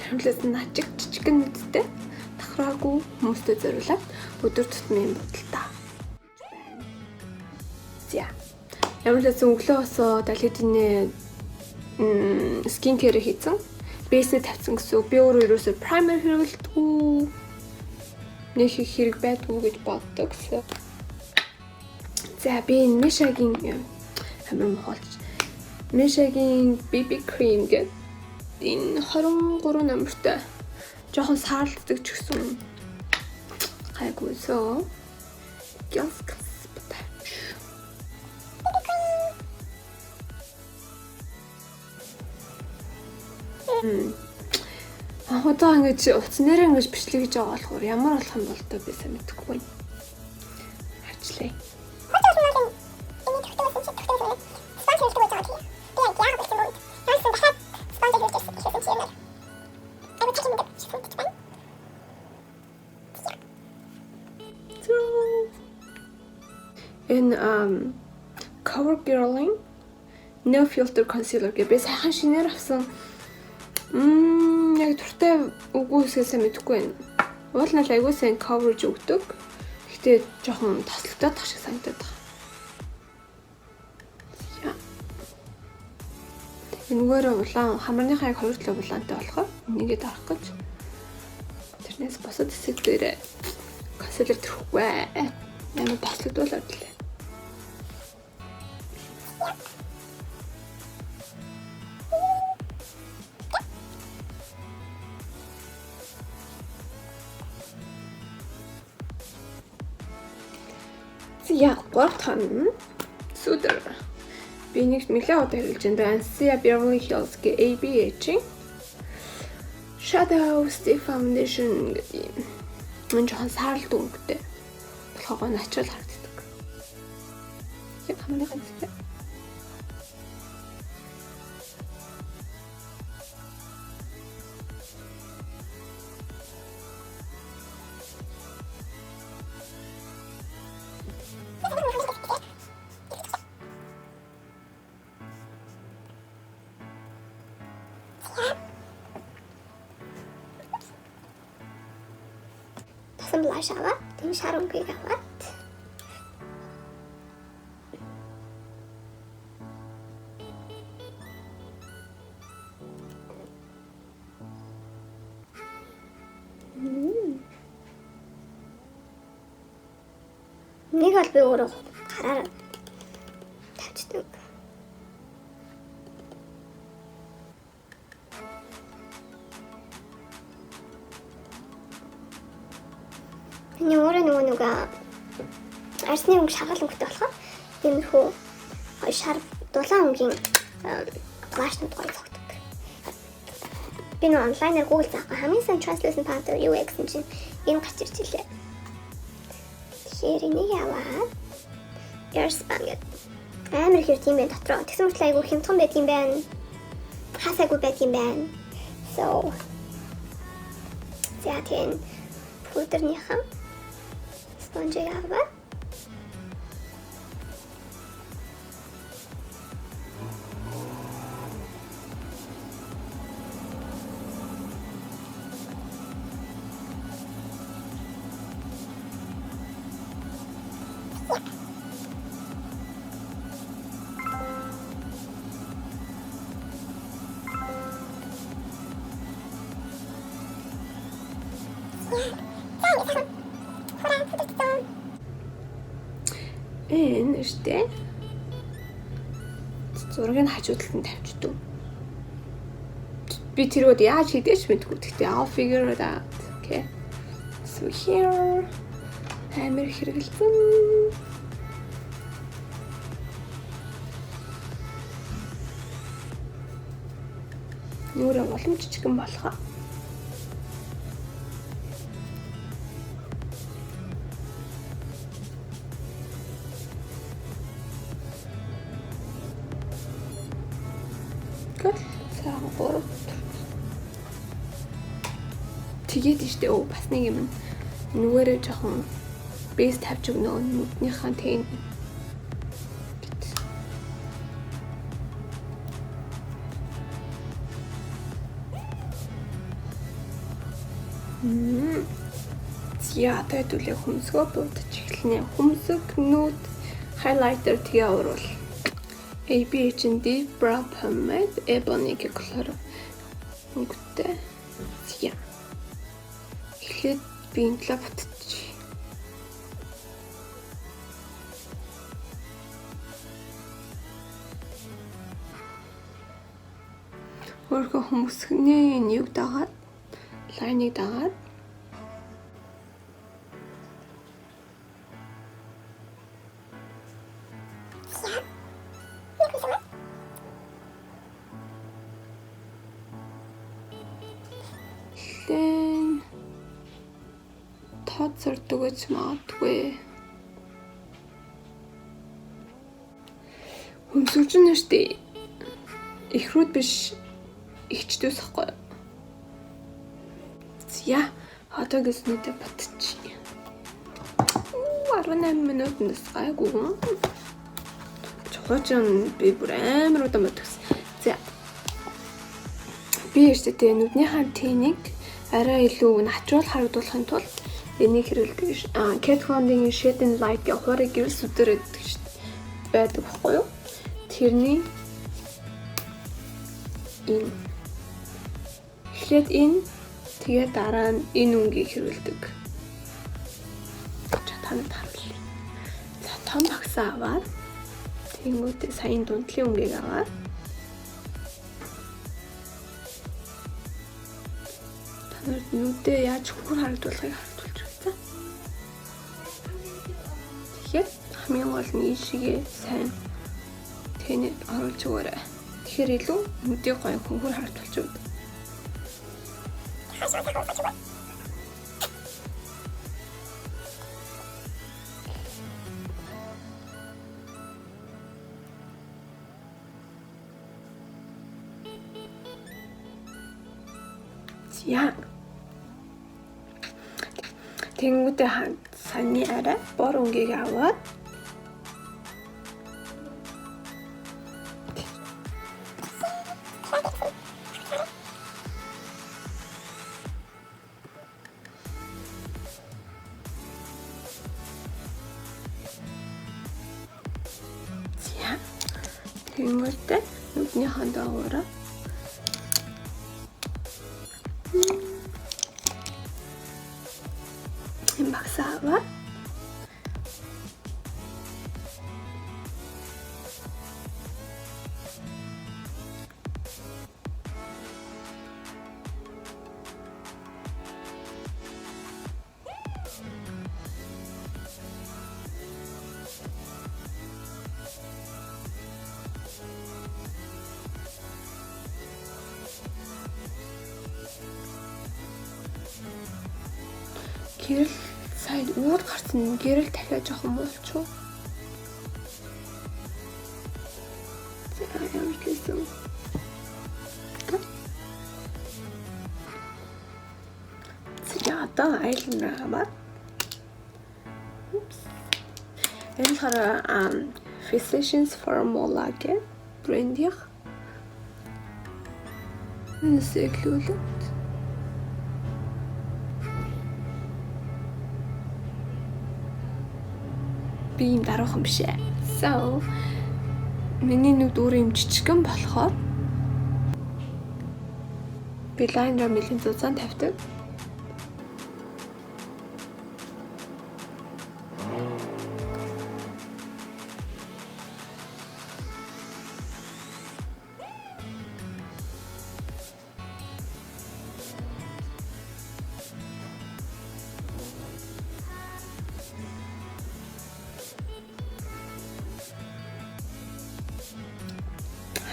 Хамлаас начиг жижигэн мэдтэй давхраагүй хүмүүстэй зориулаад өдөр тутмын бодолтой. За. Ямар ч гэсэн өглөө босоод аль хэдийн скин кэр хийсэн. Бэйсээ тавьсан гэсэн. Би өөрөө ерөөсөө праймер хэрэглэдэггүй. Нэг их хэрэг байдгүй гэж боддог гэсэн. За би Мишагийн амар мохолж. Мишагийн BB cream гэдэг энэ 23 номертой жоохон саарладаг ч гэсэн гайгүй соо. Гяск одоо ингэж утас нэрээ ингэж бичлээ гэж байгаа болохоор ямар болох юм бол тоо би сайн мэдэхгүй байна. Харчлаа. Энэ CoverGirl-ийн No Filter Concealer гэдэг би сайхан шинээр авсан. Яг туртай үгүй хэсгээс мэдэхгүй байна. Уул нь айгүй сайн coverage өгдөг. Гэхдээ жоохон тослогдоод тах шиг санагдаад байна. Энэгээр улаан хамарныхаа яг 2 төлөв улаантай болохоор нэгээ дарах гэж. Тэрнээс босод хэсэг дээр concealer төрөхгүй. Ямар тослогдуулаад лээ. Ja, гуртан сүдэр. Би нэг нэлээд удаа хэлж байна. Sia Beverly Hills-ගේ ABH-ийн Shadow Stick Foundation гэдэг юм. Энэ жоохон саарл дүнтэй. Болохоо natural харагддаг. Яг хамаагүй хэвчээ. Тасан блаш аваад, тийм шарангийг аваад. Нэг бол би өөрөө гараар тавьчихдаг. Миний өөрөө нэг арсны өнгө шаргал өнгөтэй болохоор тиймэрхүү шар дулаан өнгийн глашнууд гоё цогтдаг. Би нэг онлайнаар Google заах хамгийн сайн translucent powder юу гэсэн чинь энэ гарч ирж илээ. Тэгэхээр энийг аваад Airspan гэдэг амар их тийм байх дотроо. Тэгсэн мэт айгу хямдхан байдаг юм байна. Хасаагүй байдаг юм байна. So зэтэн пудерныхаа спонжийг аваад энэ штэ зургийг хажуу талд нь тавьчихдаг. Би тэрүүд яаж хийдэж мэдгүй. Гэхдээ I'll figure it out. Okay. So here амар хэрэгэлсэн. Нүрэ улам жижигэн болохоо. Тэгээд штэ бас нэг юм нүгээрээ жоохон бэс тавьж өгнө нүднийхаа тэн За тэдүүлээ хөмсгөө буутаж эхэлнэ. Хөмсөг, nude, highlighter тэгээ уруул. ABHD Brow Pomade Ebony color. Өнгөтэй. За. Эхлээд би энэ талаа бутчих. Өөрхөн хөмсгний нэг дагаад, лайныг дагаад тод зурдаг гэж магадгүй. Хөмсгч нь штэ. Ихрүүд биш ихчдүүс ахгүй. За, хотогоос нүдэ батчих. 18 минут нас гайгүй. Чухалчан би бүр амар удаан батгсан. За. Би өөртөө нүдний хан тэнийг арай илүү натурал харагдуулахын тулд энийг хэрэглэдэг. Kat Von D-ийн Shade and Light гэх хуурай гэрэл сүдэрээд байдаг байхгүй юу? Тэрний энэ эхлээд энэ тэгээд дараа нь энэ үнгийг хэрэглэдэг. Танад харуулъя. За том багсаа аваад тэнгүүтээ саяын дундлын үнгийг аваад танад нүдээ яаж хөр харагдуулахыг харуулж байна. Тэгэхээр хамгийн гол нь ийшээ сайн тэнэд оруулж өгөөрэй. Тэгэхээр илүү нүдийг гоё хөнгөр харагдуулж өгдөг. Яа. Тэнгүүдээ саяны арай бор өнгийг аваад тэнгүүдээ нүдний хандаа уураа энэ багсаа аваад гэрэл сайн уур гарсан гэрэл дахиад жоохон муулчих. За ямар гэсэн. За одоо айлнаа аваад. Энэ хараа Physicians Formula гэх брендийнх. Нэсэглүүлээ. Би юм даруухан биш ээ. So миний нүд өөр юм жижигэн болохоор би лайнер мэлийн зузаан тавьдаг.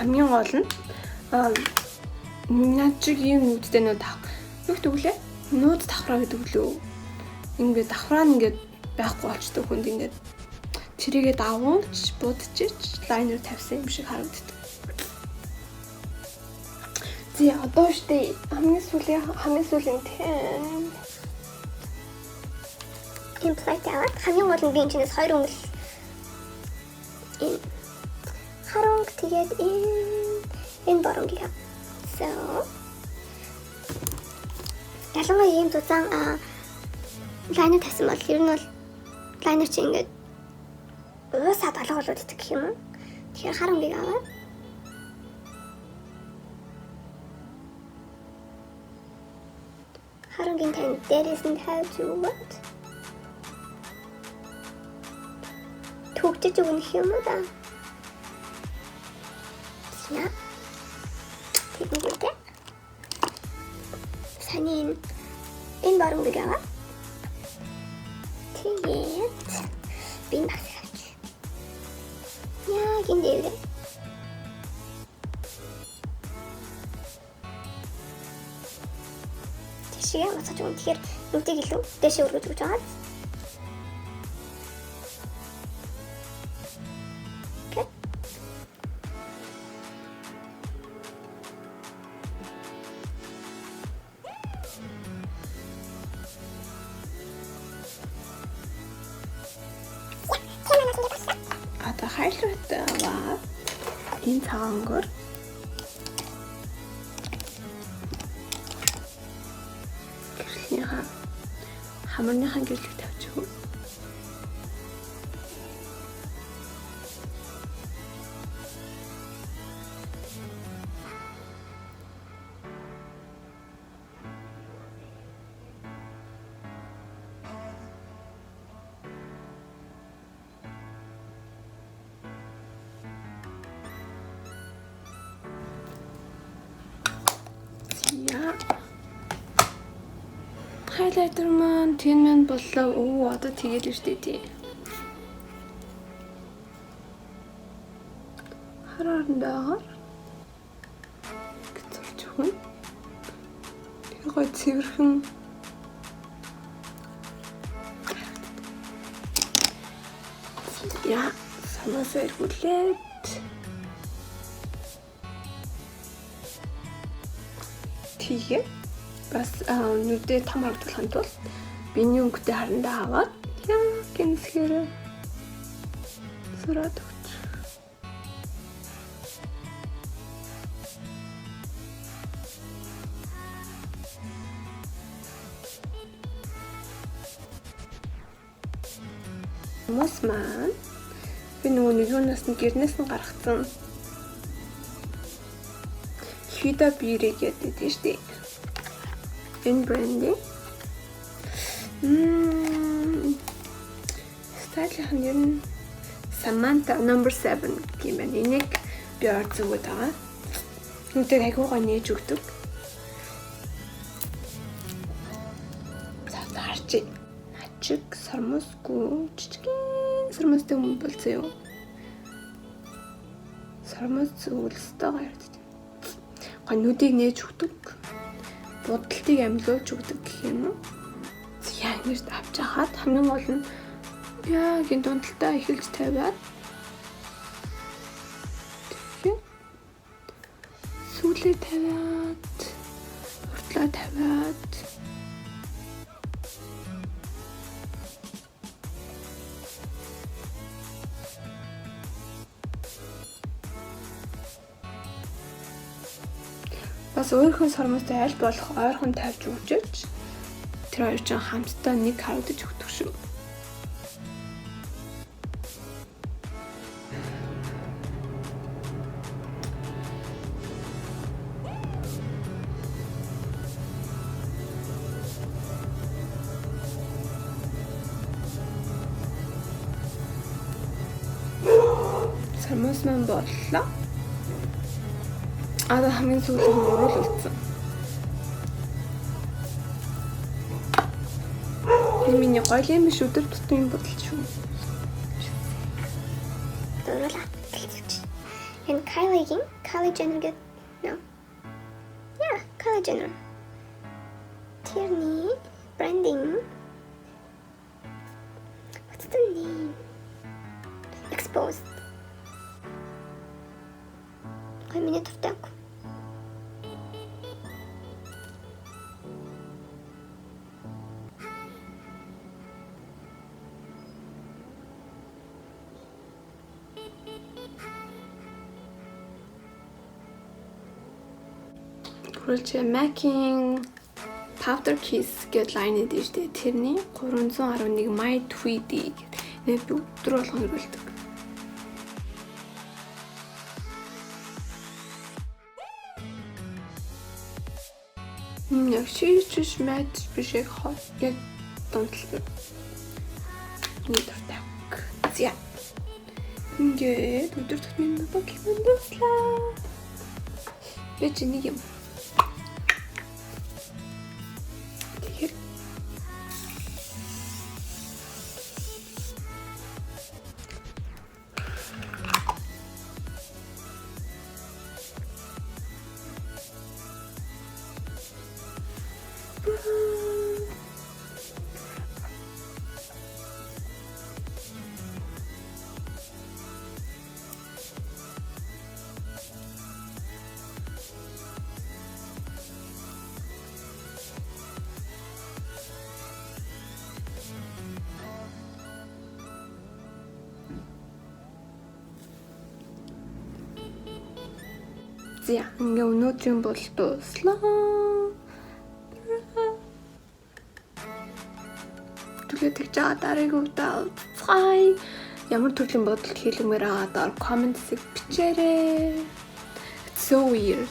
Хамгийн гол нь над чиг ийм нүдтэй нүд авах. Юу гэдэг вэ? Нүд давхраа гэдэг лөө. Ингээд давхраа нь ингээд байхгүй болчтой хүнд ингээд тэрийгээ давуулж будчихж лайнер тавьсан юм шиг харагддаг. Зэ одоо штэ хамгийн сүүлийн имплант аваад хамгийн гол нь би энэ 2 өнгөл харанг тэгээд энэ боронгийг. So ялангуяа ийм зузаан лайнер тавьсан бол ер нь бол лайнер чи ингээд уусаад алга болоод идэх гэх юм уу. Тэгэхээр харамгийг аваад харамгийн тань дээрээс нь тавьж өгөөд түгжиж өгнөх юм уу да. Яа. Тэгвэл санийн энэ барууныг аваад тэгээд бин багсаач. Яа гиндээ. Тэшээ масаж өгөн. Тэгэхээр нүдийг илүү дэшээ өргөж өгч байгаа. Одоо хайлт аваад энэ цагаангор гэрлийнхаа хамарныхаа гэрлийг тавьж өгөө. Хайлайтер маань 10 минут боллоо. Оо одоо тэгээд л штэ тий. Хараарндаа гэцүүлж өгнө. Тэр гой цэвэрхэн яа санаасаа эргүүлээд тэгээ бас нүдээ том харагдахын тулд биений өнгөтэй харандаа аваад яа гинсгэрээ сураад өгч. Мос маань би нөгөө нэг юунаас нь гэрнээс нь гаргацсан Huda Beauty гэдэг тийм шүү дээ. Энэ брендинг. Стайлийнх нь ер нь Samantha No. 7 гэх юм байна. Энийг би орж өгöd байгаа. Нүдээр айгуугаа нээж өгдөг. За харчих. Ачиг сармусгүй жижигэн сармустай юм болцсон юу? Сармус үлстэйгээр ярьдаг. Гоо нүдийг нээж өгдөг. Будалтыг амьлуулж өгдөг гэх юм уу? Яа ингэж авч хаад хамгийн гол нь яа гин дундалтаа эхэлж тавиад тэгээ сүүлээ тавиад уртлаа тавиад бас өөрийнхөө сармустай аль болох ойрхон тавьж өгч тэр хоёр ч хамтдаа нэг харагдаж өгдөг шүү. Сармус маань боллоо. Аа хамгийн сүүлийн урал үлдсэн. Энэ миний гойлын биш өдөр тутмын бодол шүү. Дөрөөлөө. Энэ Kylie Jenner гэдэг. No. Yeah, Kylie Jenner. Tierney branding. What's the name? Exposed. Миний дуртай. Гурилж MAC-ийн Powder Kiss гэдэг лайн эдэн штэ. Тэрний 311 My Tweedy гэдэг. Нэ би өдөр болгон хөрвүүлдэг. Яг шийдэж мэдж биш яг дунтал. Нэг дуртай. За. Ингээд өдөр тутмын Pokemon дуслаа. Би ч нэг юм. Тэгэхээр за ингээ өнөөдрийн бол дуслаа. Түлхэж байгаа дараагийн удаа уулзцай. Ямар төрлийн бодол хэлмээр байгаа comment хэсэг бичээрэй. It's so weird.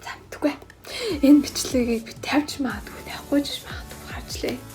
За тэгвэл энэ бичлэгийг би тавьж магадгүй, тавихгүй ч магадгүй харжлаа.